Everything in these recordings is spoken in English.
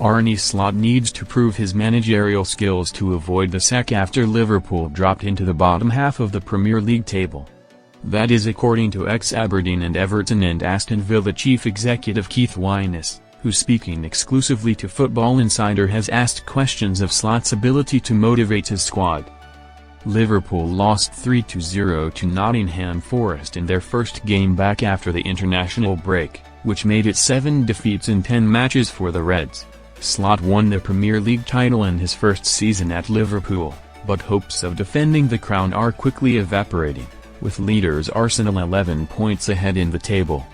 Arne Slot needs to prove his managerial skills to avoid the sack after Liverpool dropped into the bottom half of the Premier League table. That is according to ex-Aberdeen and Everton and Aston Villa chief executive Keith Wyness, who, speaking exclusively to Football Insider, has asked questions of Slot's ability to motivate his squad. Liverpool lost 3-0 to Nottingham Forest in their first game back after the international break, which made it 7 defeats in 10 matches for the Reds. Slot won the Premier League title in his first season at Liverpool, but hopes of defending the crown are quickly evaporating, with leaders Arsenal 11 points ahead in the table.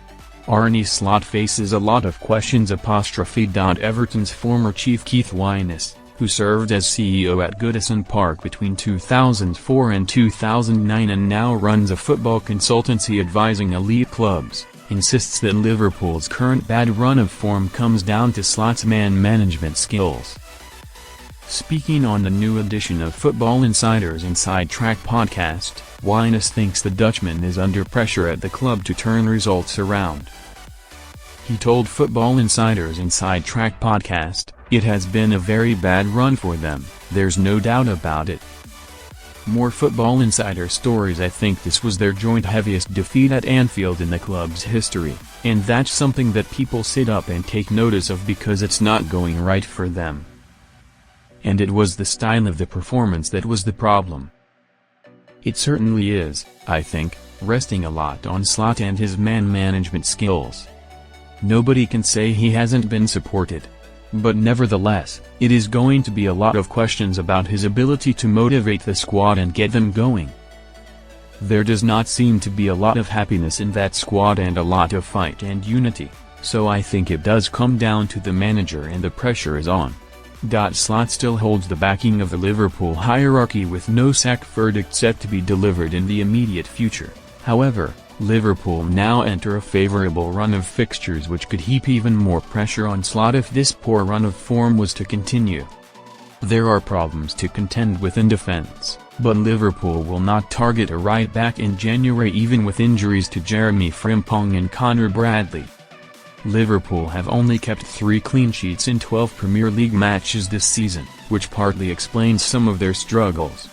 Arne Slot faces a lot of questions. Everton's former chief Keith Wyness, who served as CEO at Goodison Park between 2004 and 2009 and now runs a football consultancy advising elite clubs, insists that Liverpool's current bad run of form comes down to Slot's man management skills. Speaking on the new edition of Football Insider's Inside Track podcast, Wyness thinks the Dutchman is under pressure at the club to turn results around. He told Football Insider's Inside Track podcast, "It has been a very bad run for them, there's no doubt about it." More Football Insider stories. I think this was their joint heaviest defeat at Anfield in the club's history, and that's something that people sit up and take notice of because it's not going right for them. And it was the style of the performance that was the problem. It certainly is, I think, resting a lot on Slot and his man management skills. Nobody can say he hasn't been supported. But nevertheless, it is going to be a lot of questions about his ability to motivate the squad and get them going. There does not seem to be a lot of happiness in that squad and a lot of fight and unity, so I think it does come down to the manager and the pressure is on. Slot still holds the backing of the Liverpool hierarchy with no sack verdict set to be delivered in the immediate future. However, Liverpool now enter a favourable run of fixtures which could heap even more pressure on Slot if this poor run of form was to continue. There are problems to contend with in defence, but Liverpool will not target a right-back in January even with injuries to Jeremy Frimpong and Connor Bradley. Liverpool have only kept 3 clean sheets in 12 Premier League matches this season, which partly explains some of their struggles.